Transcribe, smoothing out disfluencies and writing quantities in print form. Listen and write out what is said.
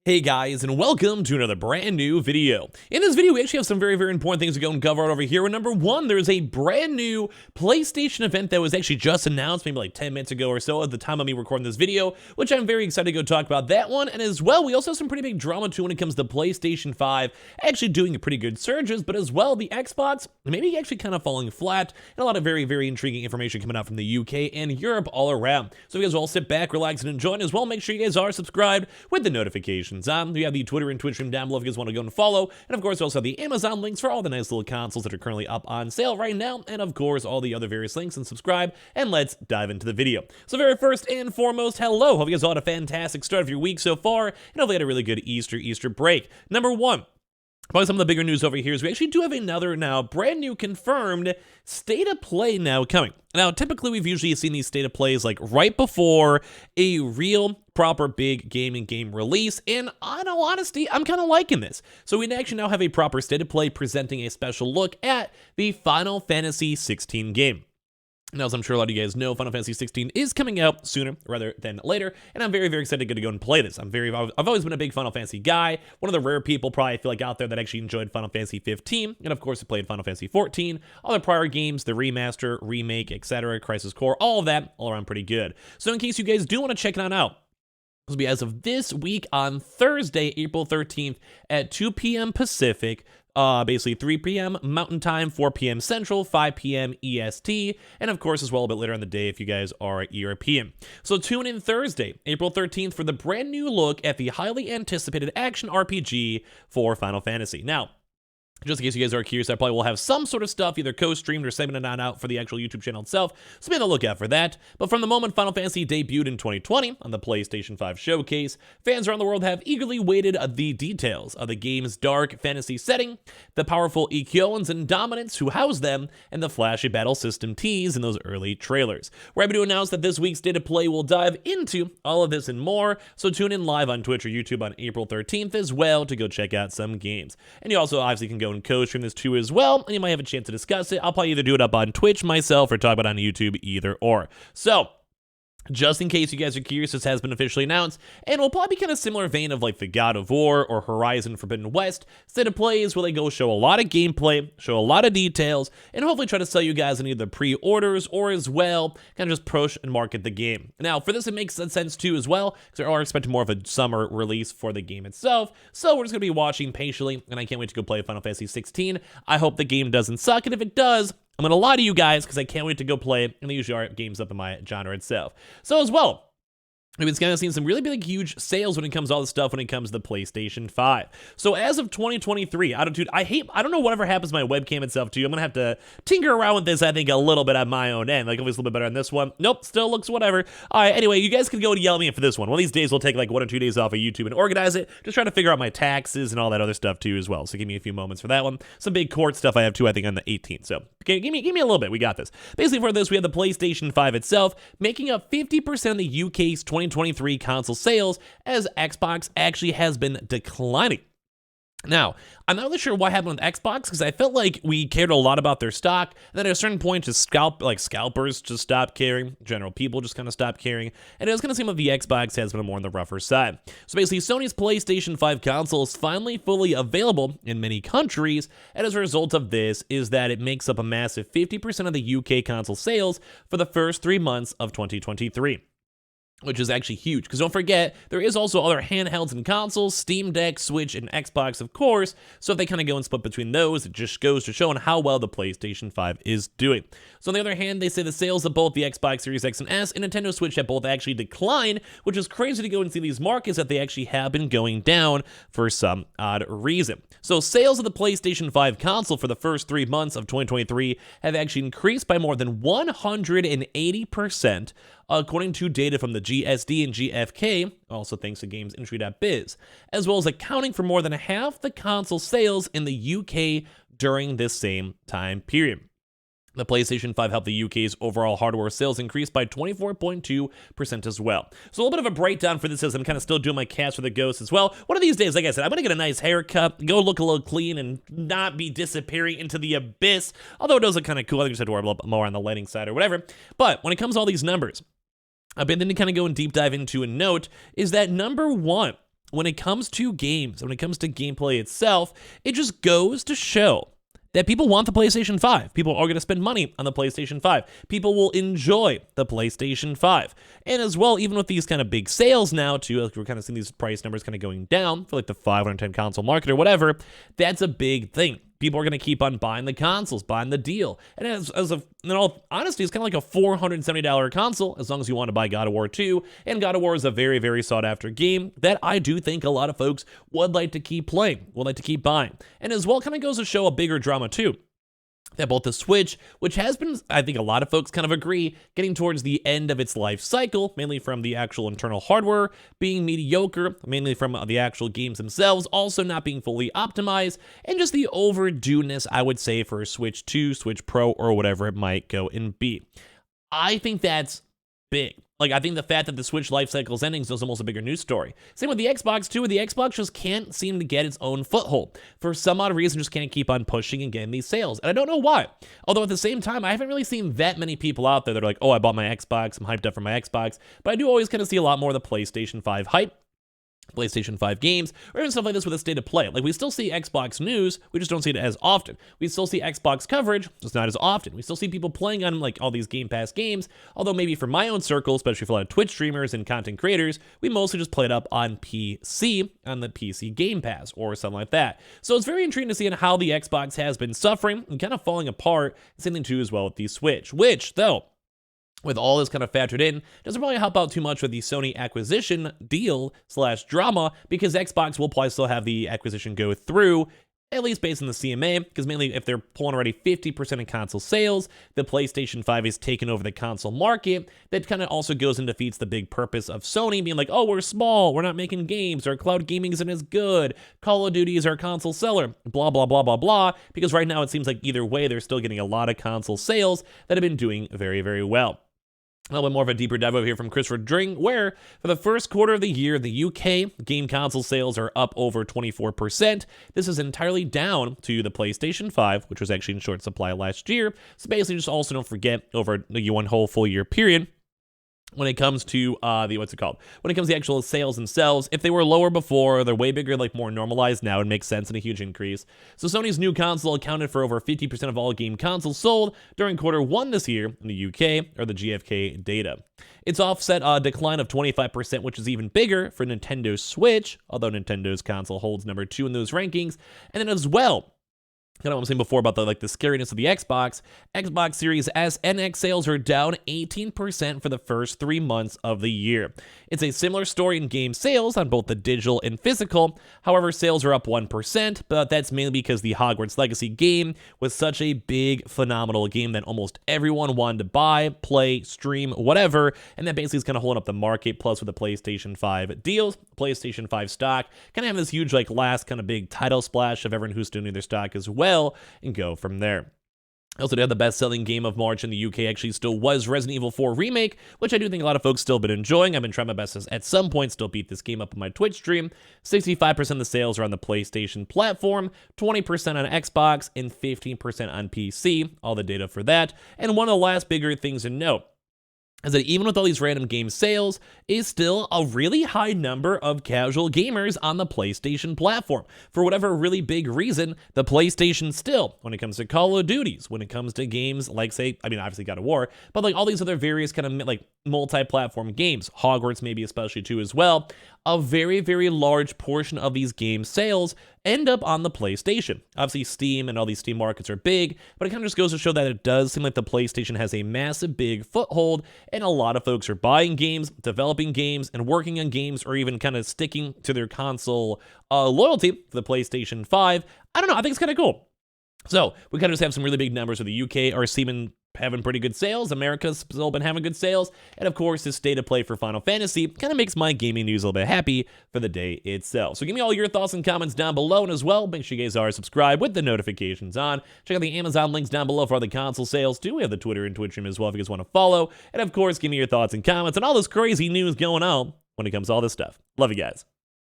Hey guys, and welcome to another brand new video. In this video, we actually have some very important things to go and cover out over here. And number one, there's a brand new PlayStation event that was actually just announced maybe like 10 minutes ago or so at the time of me recording this video, which I'm very excited to go talk about that one. And as well, we also have some pretty big drama too when it comes to PlayStation 5 actually doing a pretty good surges, but as well, the Xbox maybe actually kind of falling flat, and a lot of very intriguing information coming out from the UK and Europe all around. So you guys all sit back, relax, and enjoy, and as well, make sure you guys are subscribed with the notifications on. We have the Twitter and Twitch stream down below if you guys want to go and follow. And of course, we also have the Amazon links for all the nice little consoles that are currently up on sale right now. And of course, all the other various links, and subscribe. And let's dive into the video. So very first and foremost, hello. Hope you guys all had a fantastic start of your week so far. And hopefully had a really good Easter break. Number one. Probably some of the bigger news over here is we actually do have another now brand new confirmed state of play now coming. Now, typically we've usually seen these state of plays like right before a real proper big gaming game release, and in all honesty, I'm kind of liking this. So we actually now have a proper state of play presenting a special look at the Final Fantasy XVI game. Now, as I'm sure a lot of you guys know, Final Fantasy XVI is coming out sooner rather than later, and I'm very excited to go and play this. I've always been a big Final Fantasy guy, one of the rare people probably I feel like out there that actually enjoyed Final Fantasy 15, and of course I played Final Fantasy 14, other prior games, the remaster, remake, etc., Crisis Core, all of that, all around pretty good. So in case you guys do want to check that out, this will be as of this week on Thursday, April 13th at 2 p.m. Pacific, basically 3 p.m. Mountain Time, 4 p.m. Central, 5 p.m. EST, and of course as well a bit later in the day if you guys are European. So tune in Thursday, April 13th for the brand new look at the highly anticipated action RPG for Final Fantasy. Now, just in case you guys are curious, I probably will have some sort of stuff either co-streamed or segmented on out for the actual YouTube channel itself, so be on the lookout for that. But from the moment Final Fantasy debuted in 2020 on the PlayStation 5 showcase, fans around the world have eagerly waited the details of the game's dark fantasy setting, the powerful Eikons and dominants who house them, and the flashy battle system teased in those early trailers. We're happy to announce that this week's State of Play will dive into all of this and more, so tune in live on Twitch or YouTube on April 13th as well to go check out some games. And you also obviously can go and co-stream this too as well, and you might have a chance to discuss it. I'll probably either do it up on Twitch myself or talk about it on YouTube, either or. So, just in case you guys are curious, this has been officially announced, and will probably be kind of similar vein of like the God of War or Horizon Forbidden West state of plays where they go show a lot of gameplay, show a lot of details, and hopefully try to sell you guys on either pre-orders or as well kind of just push and market the game. Now, for this, it makes sense too as well, because they are expecting more of a summer release for the game itself, so we're just going to be watching patiently, and I can't wait to go play Final Fantasy 16. I hope the game doesn't suck, and if it does, I'm going to lie to you guys because I can't wait to go play it, and they usually are games up in my genre itself. So as well, we've been kind of seeing some really big, huge sales when it comes to all this stuff when it comes to the PlayStation 5. So as of 2023, I don't know whatever happens to my webcam itself too. I'm going to have to tinker around with this, I think, a little bit on my own end. Like, obviously a little bit better on this one. Nope, still looks whatever. All right, anyway, you guys can go and yell at me for this one. One of these days, we'll take like 1 or 2 days off of YouTube and organize it. Just trying to figure out my taxes and all that other stuff too as well. So give me a few moments for that one. Some big court stuff I have too, I think, on the 18th. So okay, give me a little bit. We got this. Basically for this, we have the PlayStation 5 itself, making up 50% of the UK's 2023 console sales, as Xbox actually has been declining. Now, I'm not really sure what happened with Xbox because I felt like we cared a lot about their stock, and then at a certain point, just scalpers just stopped caring, general people just kind of stopped caring, and it was going to seem like the Xbox has been more on the rougher side. So basically, Sony's PlayStation 5 console is finally fully available in many countries, and as a result of this is that it makes up a massive 50% of the UK console sales for the first 3 months of 2023. Which is actually huge, because don't forget, there is also other handhelds and consoles, Steam Deck, Switch, and Xbox, of course, so if they kind of go and split between those, it just goes to showing how well the PlayStation 5 is doing. So on the other hand, they say the sales of both the Xbox Series X and S and Nintendo Switch have both actually declined, which is crazy to go and see these markets that they actually have been going down for some odd reason. So sales of the PlayStation 5 console for the first 3 months of 2023 have actually increased by more than 180%, according to data from the GSD and GFK, also thanks to GamesIndustry.biz, as well as accounting for more than half the console sales in the UK during this same time period. The PlayStation 5 helped the UK's overall hardware sales increase by 24.2% as well. So a little bit of a breakdown for this as I'm kind of still doing my cast for the ghost as well. One of these days, like I said, I'm going to get a nice haircut, go look a little clean, and not be disappearing into the abyss. Although it does look kind of cool. I think I just had to worry a little bit more on the lighting side or whatever. But when it comes to all these numbers, I've been to kind of go and deep dive into and note is that number one, when it comes to games, when it comes to gameplay itself, it just goes to show that people want the PlayStation 5. People are going to spend money on the PlayStation 5. People will enjoy the PlayStation 5. And as well, even with these kind of big sales now, too, like we're kind of seeing these price numbers kind of going down for like the 510 console market or whatever, that's a big thing. People are going to keep on buying the consoles, buying the deal. And in all honesty, it's kind of like a $470 console as long as you want to buy God of War 2. And God of War is a very, very sought after game that I do think a lot of folks would like to keep playing, would like to keep buying. And as well, kind of goes to show a bigger drama too. That both the Switch, which has been, I think a lot of folks kind of agree, getting towards the end of its life cycle, mainly from the actual internal hardware being mediocre, mainly from the actual games themselves also not being fully optimized, and just the overdueness, I would say, for Switch 2, Switch Pro, or whatever it might go and be. I think that's big. Like, I think the fact that the Switch life cycle is ending is almost a bigger news story. Same with the Xbox, too. The Xbox just can't seem to get its own foothold. For some odd reason, just can't keep on pushing and getting these sales. And I don't know why. Although, at the same time, I haven't really seen that many people out there that are like, oh, I bought my Xbox, I'm hyped up for my Xbox. But I do always kind of see a lot more of the PlayStation 5 hype, PlayStation 5 games, or even stuff like this with a state of play. Like, we still see Xbox news, we just don't see it as often. We still see Xbox coverage, just not as often. We still see people playing on, like, all these Game Pass games, although maybe for my own circle, especially for a lot of Twitch streamers and content creators, we mostly just play it up on PC, on the PC Game Pass, or something like that. So it's very intriguing to see how the Xbox has been suffering and kind of falling apart. Same thing, too, as well with the Switch, which, though, with all this kind of factored in, doesn't probably help out too much with the Sony acquisition deal / drama, because Xbox will probably still have the acquisition go through, at least based on the CMA, because mainly if they're pulling already 50% of console sales, the PlayStation 5 is taking over the console market. That kind of also goes and defeats the big purpose of Sony being like, oh, we're small, we're not making games, our cloud gaming isn't as good, Call of Duty is our console seller, blah, blah, blah, blah, blah, because right now it seems like either way, they're still getting a lot of console sales that have been doing very, very well. A little bit more of a deeper dive over here from Christopher Dring, where for the first quarter of the year, the UK game console sales are up over 24%. This is entirely down to the PlayStation 5, which was actually in short supply last year. So basically, just also don't forget over the one whole full year period, when it comes to when it comes to the actual sales themselves, if they were lower before, they're way bigger, like more normalized now, it makes sense and a huge increase. So Sony's new console accounted for over 50% of all game consoles sold during quarter 1 this year in the UK, or the GfK data. It's offset a decline of 25%, which is even bigger for Nintendo Switch, although Nintendo's console holds number 2 in those rankings. And then as well, kind of what I'm saying before about the scariness of the Xbox Series S and X sales are down 18% for the first 3 months of the year. It's a similar story in game sales on both the digital and physical. However, sales are up 1%, but that's mainly because the Hogwarts Legacy game was such a big, phenomenal game that almost everyone wanted to buy, play, stream, whatever, and that basically is kind of holding up the market. Plus with the PlayStation 5 deals, PlayStation 5 stock kind of have this huge last kind of big title splash of everyone who's doing their stock as well, and go from there. Also, the best-selling game of March in the UK actually still was Resident Evil 4 Remake, which I do think a lot of folks still been enjoying. I've been trying my best to, at some point, still beat this game up on my Twitch stream. 65% of the sales are on the PlayStation platform, 20% on Xbox, and 15% on PC. All the data for that. And one of the last bigger things to note is that even with all these random game sales, is still a really high number of casual gamers on the PlayStation platform. For whatever really big reason, the PlayStation still, when it comes to Call of Duties, when it comes to games like, say, I mean, obviously God of War, but all these other various kind of multi-platform games, Hogwarts maybe especially too as well, a very, very large portion of these game sales end up on the PlayStation. Obviously, Steam and all these Steam markets are big, but it kind of just goes to show that it does seem like the PlayStation has a massive, big foothold, and a lot of folks are buying games, developing games, and working on games, or even kind of sticking to their console loyalty for the PlayStation 5. I don't know, I think it's kind of cool. So, we kind of just have some really big numbers where the UK are seeming having pretty good sales, America's still been having good sales, and of course, this state of play for Final Fantasy kind of makes my gaming news a little bit happy for the day itself. So give me all your thoughts and comments down below, and as well, make sure you guys are subscribed with the notifications on. Check out the Amazon links down below for all the console sales, too. We have the Twitter and Twitch stream as well if you guys want to follow, and of course, give me your thoughts and comments on all this crazy news going on when it comes to all this stuff. Love you guys.